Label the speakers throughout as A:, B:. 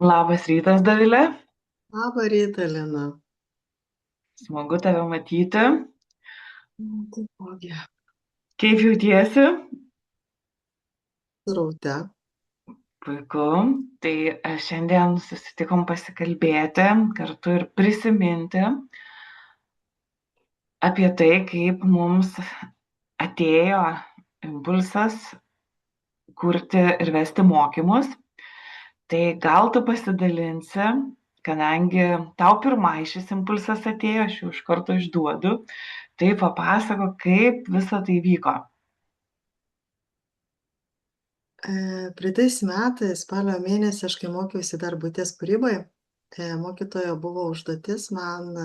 A: Labas rytas, Davilė.
B: Labą rytą, Lina.
A: Smagu tave matyti.
B: Taipogi.
A: Kaip jautiesi?
B: Sraute.
A: Puiku. Tai šiandien susitikom pasikalbėti kartu ir prisiminti apie tai, kaip mums atėjo impulsas kurti ir vesti mokymus. Tai gal tu pasidalinsi, kadangi tau pirmai šis impulsas atėjo, aš jau iš karto išduodu, tai papasako, kaip visa tai vyko.
B: Praeitais metais, spalio mėnesį, aš kai mokiausi dar būties kūryboje, mokytojo buvo užduotis man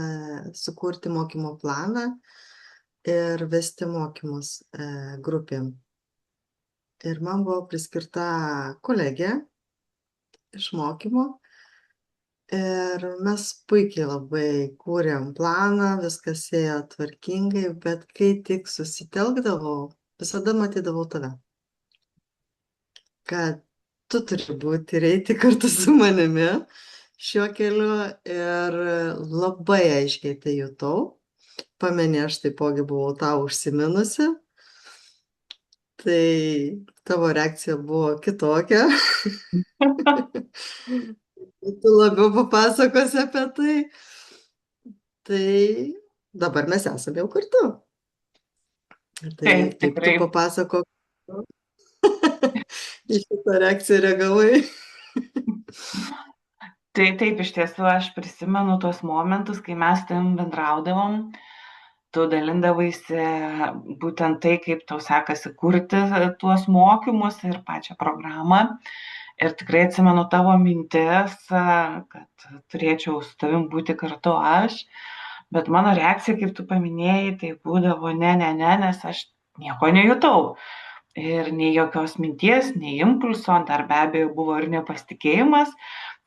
B: sukurti mokymo planą ir vesti mokymus grupėm. Ir man buvo priskirta kolegė iš mokymo. Ir mes puikiai labai kūrėm planą, viskas ėjo tvarkingai, bet kai tik susitelkdavau, visada matydavau tave, kad tu turi būti ir eiti kartu su manimi šiuo keliu ir labai aiškiai tai jutau. Pameni, aš taipogi buvau tau užsiminusi, tai tavo reakcija buvo kitokia. Tu labiau papasakosi apie tai. Tai dabar mes esame jau kartu. Tai
A: Taip,
B: kaip tu
A: tikrai.
B: papasakok, į šitą reakciją reagavai.
A: Tai taip, iš tiesų aš prisimenu tuos momentus, kai mes tam bendraudavom, tu dalindavaisi būtent tai, kaip tau sekasi kurti tuos mokymus ir pačią programą. Ir tikrai atsimenu tavo mintis, kad turėčiau su tavim būti kartu aš. Bet mano reakcija, kaip tu paminėjai, tai būdavo ne, nes aš nieko nejutau. Ir nei jokios minties, nei impulso, dar be abejo buvo ir nepasitikėjimas,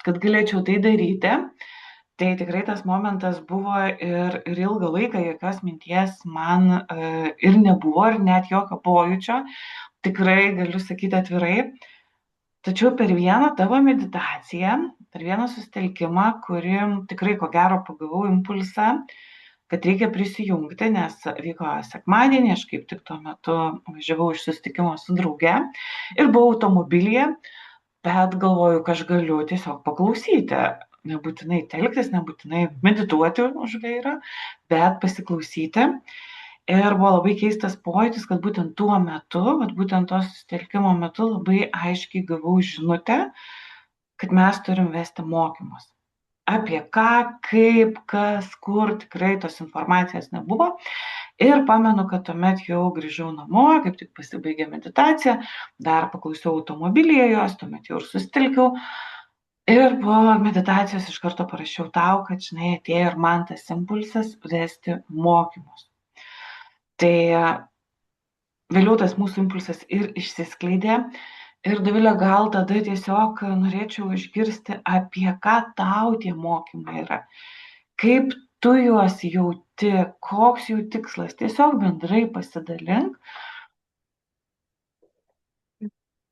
A: kad galėčiau tai daryti. Tai tikrai tas momentas buvo ir ilgą laiką jokios minties man ir nebuvo, ir net jokio pojūčio. Tikrai galiu sakyti atvirai. Tačiau per vieną tavo meditaciją, per vieną susitelkimą, kuri tikrai ko gero pagavau impulsą, kad reikia prisijungti, nes vyko sekmadienį, aš kaip tik tuo metu važiavau iš susitikimo su drauge ir buvau automobilyje, bet galvoju, kad aš galiu tiesiog paklausyti. Nebūtinai telktis, nebūtinai medituoti už vairo, bet pasiklausyti. Ir buvo labai keistas pojūtis, kad būtent tuo metu, vat būtent to susitelkimo metu labai aiškiai gavau žinutę, kad mes turim vesti mokymus. Apie ką, kaip, kas, kur, tikrai tos informacijos nebuvo. Ir pamenu, kad tuomet jau grįžau namo, kaip tik pasibaigė meditacija, dar paklausiau automobilyje jos, tuomet jau ir susitelkiau. Ir po meditacijos iš karto parašiau tau, kad žinai, atėjo ir man tas impulsas vesti mokymus. Tai vėliau tas mūsų impulsas ir išsiskleidė. Ir Dovilė, gal tada tiesiog norėčiau išgirsti, apie ką tau tie mokymai yra. Kaip tu juos jauti, koks jų tikslas. Tiesiog bendrai pasidalink.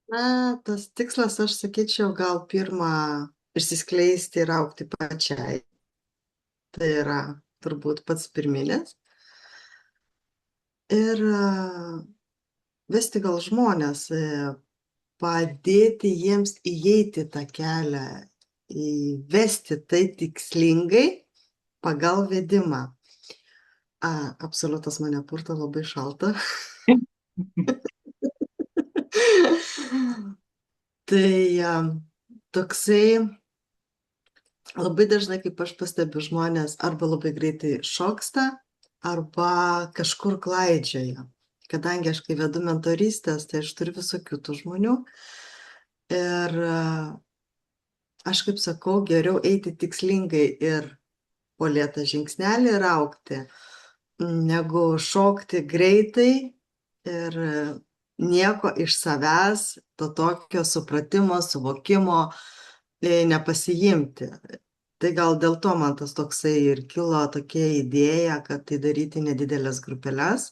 B: Na, tas tikslas, aš sakyčiau, gal pirmą išsiskleisti ir aukti pačiai. Tai yra turbūt pats pirminis. Ir vesti gal žmonės, padėti jiems įeiti tą kelią, įvesti tai tikslingai pagal vedimą. Absoliutas mane purto, labai šalta. Tai toksai labai dažnai, kaip aš pastebiu, žmonės arba labai greitai šoksta, arba kažkur klaidžioja. Kadangi aš kai vedu mentorystės, tai aš turiu visokių tų žmonių. Ir aš kaip sakau, geriau eiti tikslingai ir po lėtą žingsnelį ir augti, negu šokti greitai ir nieko iš savęs, to tokio supratimo, suvokimo nepasiimti. Tai gal dėl to man tas toksai ir kilo tokia idėja, kad tai daryti nedidelės grupelės,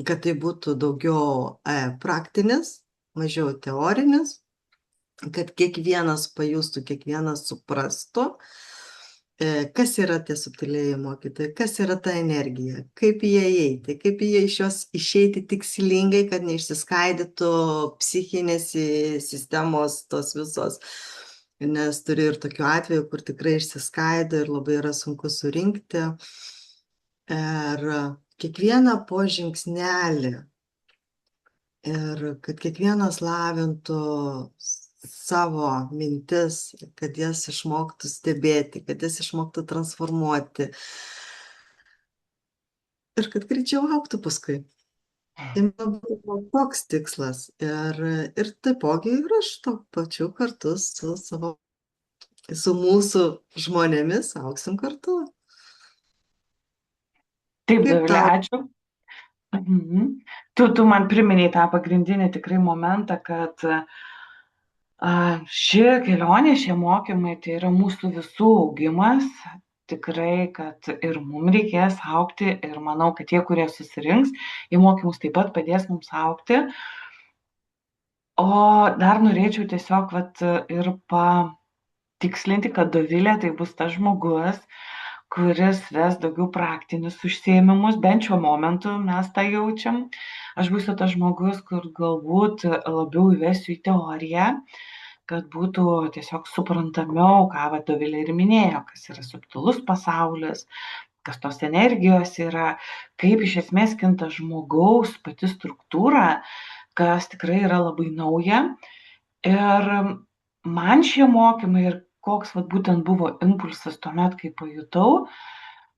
B: kad tai būtų daugiau praktinis, mažiau teorinis. kad kiekvienas pajustų, kiekvienas suprastų, kas yra tie subtilieji mokytojai, kas yra ta energija, kaip į ją įeiti, kaip į ją iš jos išeiti tikslingai, kad neišsiskaidytų psichinės sistemos tos visos. Nes turiu ir tokių atvejų, kur tikrai išsiskaido ir labai yra sunku surinkti. Ir kiekvieną po žingsnelį ir kad kiekvienas lavintų savo mintis, kad jas išmoktų stebėti, kad jas išmoktų transformuoti ir kad greičiau augtų paskui. Tai man buvo toks tikslas ir taipogi ir aš to pačiu kartu su mūsų žmonėmis augsim kartu.
A: Taip,
B: Kaip
A: Dovilė,
B: tau?
A: ačiū. Mhm. Tu man priminei tą pagrindinį tikrai momentą, kad ši kelionė, šie mokymai, tai yra mūsų visų augimas. Tikrai, kad ir mums reikės augti ir manau, kad tie, kurie susirinks į mokymus, taip pat padės mums augti. O dar norėčiau tiesiog ir patikslinti, kad Dovilė tai bus tas žmogus, kuris ves daugiau praktinius užsiėmimus, bent šiuo momentu mes tą jaučiam. Aš būsiu tas žmogus, kur galbūt labiau įvesiu į teoriją, kad būtų tiesiog suprantamiau, ką Dovilė ir minėjo, kas yra subtilus pasaulis, kas tos energijos yra, kaip iš esmės kinta žmogaus pati struktūra, kas tikrai yra labai nauja. Ir man šie mokymai ir koks būtent buvo impulsas tuomet, kai pajutau,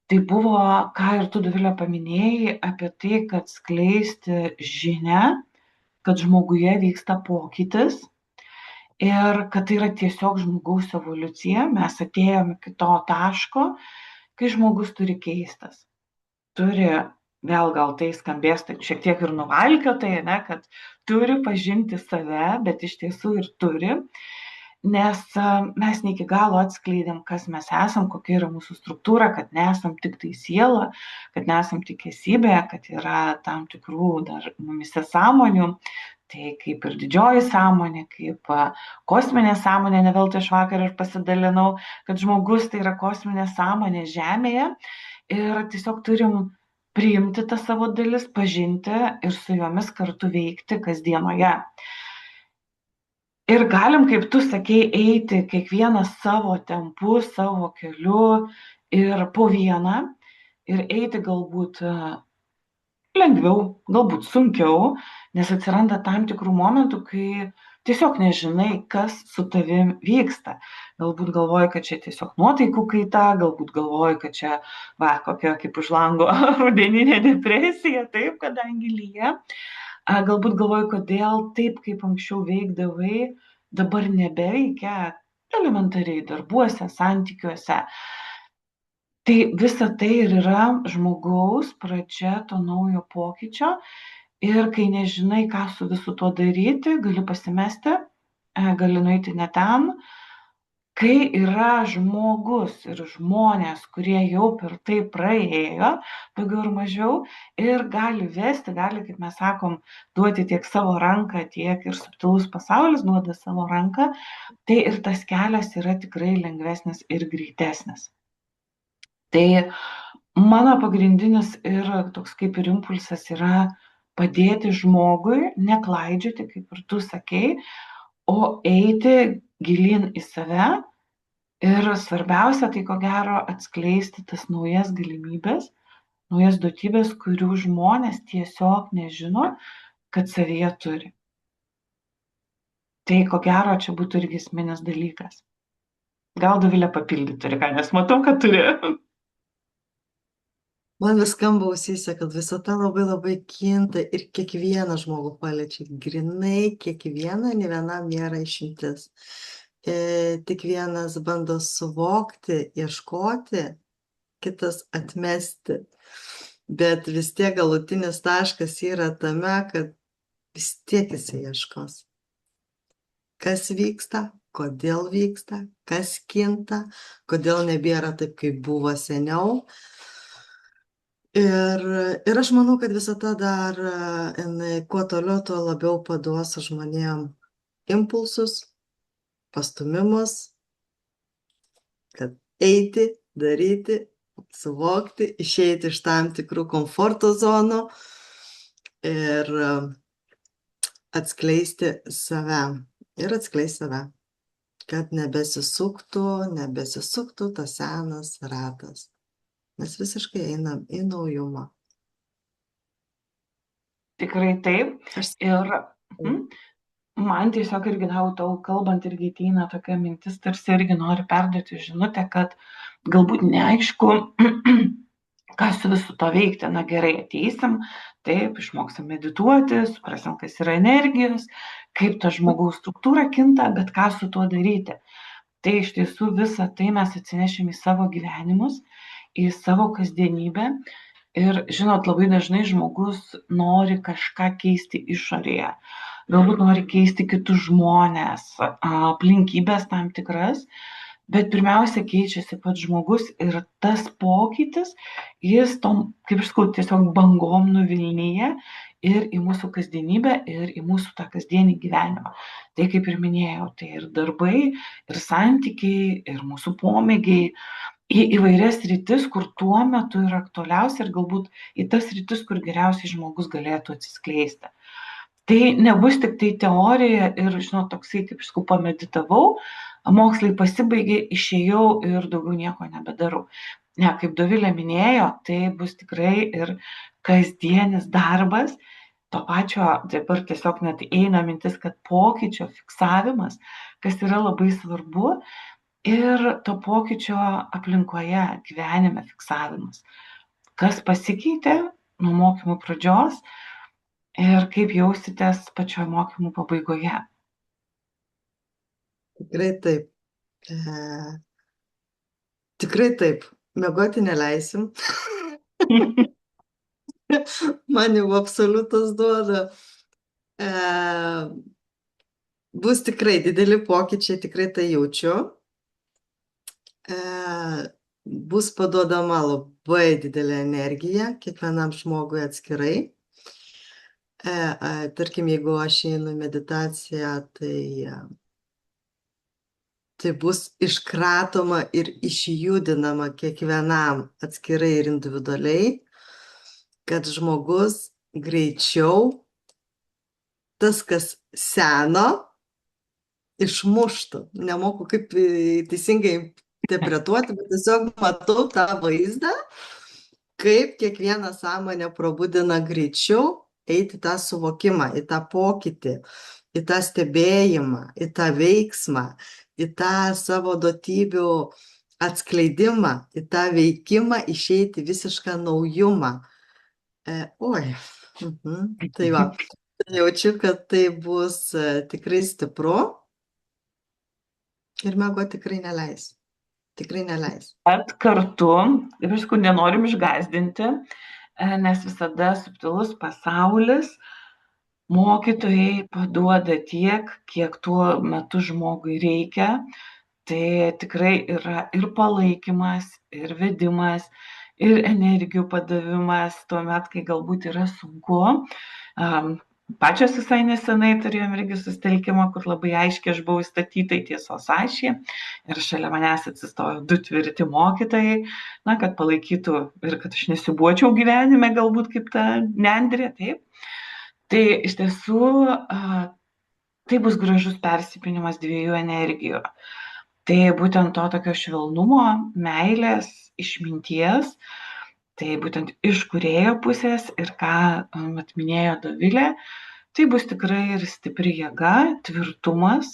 A: tai buvo, ką ir tu, Dovilė, paminėjai, apie tai, kad skleisti žinią, kad žmoguje vyksta pokytis ir kad tai yra tiesiog žmogaus evoliucija. Mes atėjome iki to taško, kai žmogus turi keistas. Turi, vėl gal tai skambės tai šiek tiek ir nuvalkiotai, ne, kad turi pažinti save, bet iš tiesų ir turi. Nes mes ne iki galo atskleidėm, kas mes esam, kokia yra mūsų struktūra, kad nesam tik tai siela, kad nesam tik esybė, kad yra tam tikrų dar mumise sąmonių. Tai kaip ir didžioji sąmonė, kaip kosminė sąmonė, ne veltui aš vakar ir pasidalinau, kad žmogus tai yra kosminė sąmonė Žemėje ir tiesiog turim priimti tas savo dalis, pažinti ir su jomis kartu veikti kasdienoje. Ir galim, kaip tu sakei, eiti kiekvienas savo tempu, savo keliu ir po vieną ir eiti galbūt lengviau, galbūt sunkiau, nes atsiranda tam tikrų momentų, kai tiesiog nežinai, kas su tavim vyksta. Galbūt galvoji, kad čia tiesiog nuotaikų kaita, galbūt galvoji, kad čia, kokia kaip už lango rudeninė depresija, taip, kadangi lyja. Galbūt galvoji, kodėl taip, kaip anksčiau veikdavai, dabar nebeveikia elementariai darbuose, santykiuose. Tai visa tai ir yra žmogaus pradžia to naujo pokyčio. Ir kai nežinai, ką su visu tuo daryti, gali pasimesti, gali nueiti ne ten. Kai yra žmogus ir žmonės, kurie jau per tai praėjo, daugiau ir mažiau, ir gali vesti, gali, kaip mes sakom, duoti tiek savo ranką, tiek ir subtilus pasaulis duoda savo ranką, tai ir tas kelias yra tikrai lengvesnis ir greitesnis. Tai mano pagrindinis ir toks kaip ir impulsas yra padėti žmogui neklaidžioti, kaip ir tu sakei, o eiti gilyn į save. Ir svarbiausia, tai ko gero atskleisti tas naujas galimybės, naujas duotybės, kurių žmonės tiesiog nežino, kad savyje turi. Tai ko gero čia būtų irgi esminis dalykas. Gal Dovilė papildyti turi ką, nes matau, kad turi.
B: Man vis skamba ausyse, kad visata labai labai kinta ir kiekvieną žmogų paliečia. Grinai kiekvieną, ne vienam nėra išimtis. Tik vienas bando suvokti, ieškoti, kitas atmesti. Bet vis tiek galutinis taškas yra tame, kad vis tiek jisai ieškos. Kas vyksta, kodėl vyksta, kas kinta, kodėl nebėra taip, kaip buvo seniau. Ir aš manau, kad visata dar, kuo toliau, tuo labiau paduos žmonėm impulsus, pastumimus, kad eiti, daryti, suvokti, išeiti iš tam tikrų komforto zonų ir atskleisti save. Ir atskleisti save, kad nebesisuktų tas senas ratas. Mes visiškai einam į naujumą.
A: Tikrai taip.
B: Aš
A: Ir man tiesiog irgi tau kalbant irgi ateina tokia mintis, tarsi irgi noriu perduoti žinutę, kad galbūt neaišku, ką su visu to veikti. Na gerai, ateisim, taip, išmoksim medituoti, suprasim, kas yra energijos, kaip ta žmogaus struktūra kinta, bet ką su tuo daryti. Tai iš tiesų visą tai mes atsinešim į savo gyvenimus, į savo kasdienybę. Ir žinot, labai dažnai žmogus nori kažką keisti išorėje. Galbūt nori keisti kitus žmones, aplinkybės tam tikras, bet pirmiausia keičiasi pats žmogus ir tas pokytis, jis tom, kaip aš sakau, tiesiog bangom nuvilnyja ir į mūsų kasdienybę, ir į mūsų tą kasdienį gyvenimą. Tai kaip ir minėjau, tai ir darbai, ir santykiai, ir mūsų pomėgiai, į įvairias sritis, kur tuo metu yra aktualiausia ir galbūt į tas sritis, kur geriausiai žmogus galėtų atsiskleisti. Tai nebus tik tai teorija ir, žinot, toksai, kaip aš sakau, pameditavau, mokslai pasibaigė, išėjau ir daugiau nieko nebedarau. Ne, kaip Dovilė minėjo, tai bus tikrai ir kasdienis darbas. To pačio dabar tiesiog net eina mintis, kad pokyčio fiksavimas, kas yra labai svarbu, ir to pokyčio aplinkoje, gyvenime fiksavimas. Kas pasikeitė nuo mokymų pradžios ir kaip jausitės pačioj mokymų pabaigoje.
B: tikrai taip. Tikrai taip. Miegoti neleisim. Man jau absoliutas duoda. Bus tikrai dideli pokyčiai, tikrai tai jaučiu. Bus paduodama labai didelė energija kiekvienam žmogui atskirai. Tarkim, jeigu aš einu į meditaciją, tai bus iškratoma ir išjudinama kiekvienam atskirai ir individualiai, kad žmogus greičiau tas, kas seno, išmuštų. Nemoku kaip teisingai interpretuoti, bet tiesiog matau tą vaizdą, kaip kiekviena sąmonė prabudina greičiau eiti tą suvokimą, į tą pokytį, į tą stebėjimą, į tą veiksmą, į tą savo duotybių atskleidimą, į tą veikimą, išeiti visišką naujumą. Tai va, jaučiu, kad tai bus tikrai stipru ir miegoti tikrai neleis. Tikrai neleis.
A: Bet kartu, ir aišku, nenorim išgąsdinti, nes visada subtilus pasaulis mokytojai paduoda tiek, kiek tuo metu žmogui reikia. Tai tikrai yra ir palaikymas, ir vedimas, ir energijų padavimas tuomet, kai galbūt yra sunku. Pačios visai nesenai turėjom irgi susitelkimą, kur labai aiškiai aš buvau įstatyta į tiesos ašį ir šalia manęs atsistojo 2 tvirti mokytojai, na, kad palaikytų ir kad aš nesibuočiau gyvenime galbūt kaip ta nendrė, taip. Tai iš tiesų tai bus gražus persipinimas 2 energijų. Tai būtent to tokio švelnumo, meilės, išminties, tai būtent iš kūrėjo pusės ir ką minėjo Dovilė, tai bus tikrai ir stipri jėga, tvirtumas,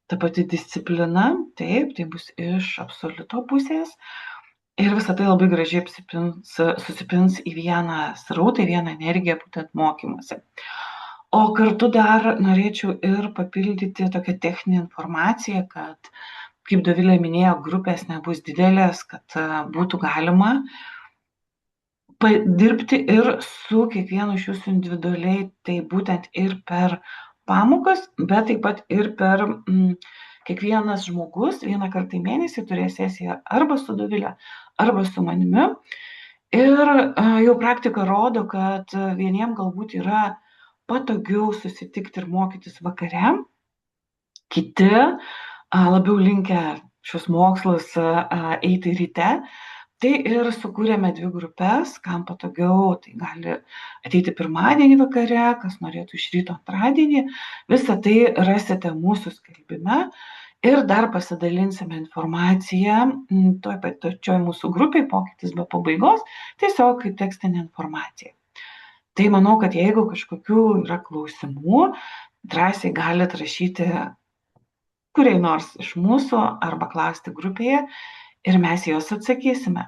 A: ta pati disciplina, taip, tai bus iš absoliuto pusės ir visą tai labai gražiai susipins į vieną srautą, į vieną energiją, būtent mokymuose. O kartu dar norėčiau ir papildyti tokią techninę informaciją, kad, kaip Dovilė minėjo, grupės nebus didelės, kad būtų galima dirbti ir su kiekvienu iš jūsų individualiai, tai būtent ir per pamokas, bet taip pat ir per kiekvienas žmogus vieną kartą į mėnesį turės sesiją arba su Dovilė, arba su manimi. Ir jau praktika rodo, kad vieniem galbūt yra patogiau susitikti ir mokytis vakare, kiti labiau linkę šios mokslus eiti ryte. Tai ir sukūrėme dvi grupes, kam patogiau, tai gali ateiti pirmadienį vakare, kas norėtų iš ryto antradienį. Visą tai rasite mūsų skelbime ir dar pasidalinsime informaciją toj pačioj mūsų grupiai Pokytis be pabaigos, tiesiog kaip tekstinė informacija. Tai manau, kad jeigu kažkokių yra klausimų, drąsiai galite rašyti kuriai nors iš mūsų arba klausti grupėje ir mes juos atsakysime.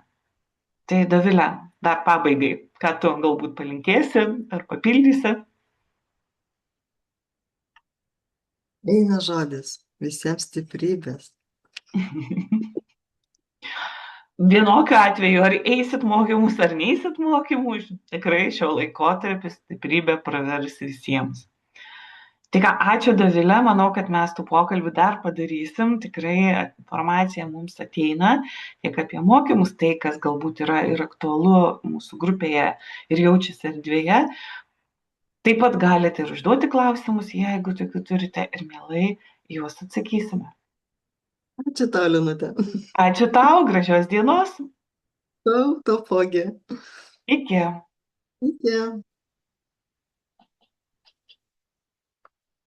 A: Tai Dovilė, dar pabaigai, ką tu galbūt palinkėsi ar papildysi?
B: Eina žodis, visiems stiprybės.
A: Vienokiu atveju, ar eisit mokymus, ar neisit mokymus, tikrai šio laikotarpio stiprybė pravers visiems. Tai ką, ačiū Dovilė, manau, kad mes tų pokalbių dar padarysim, tikrai informacija mums ateina tiek apie mokymus, tai kas galbūt yra ir aktualu mūsų grupėje ir jaučiasi erdvėje. Taip pat galite ir užduoti klausimus, jeigu tokių turite, ir mielai juos atsakysime.
B: Ačiū tau, Linute.
A: Ačiū tau, gražios dienos.
B: Tau, taupogi.
A: Iki.
B: Iki.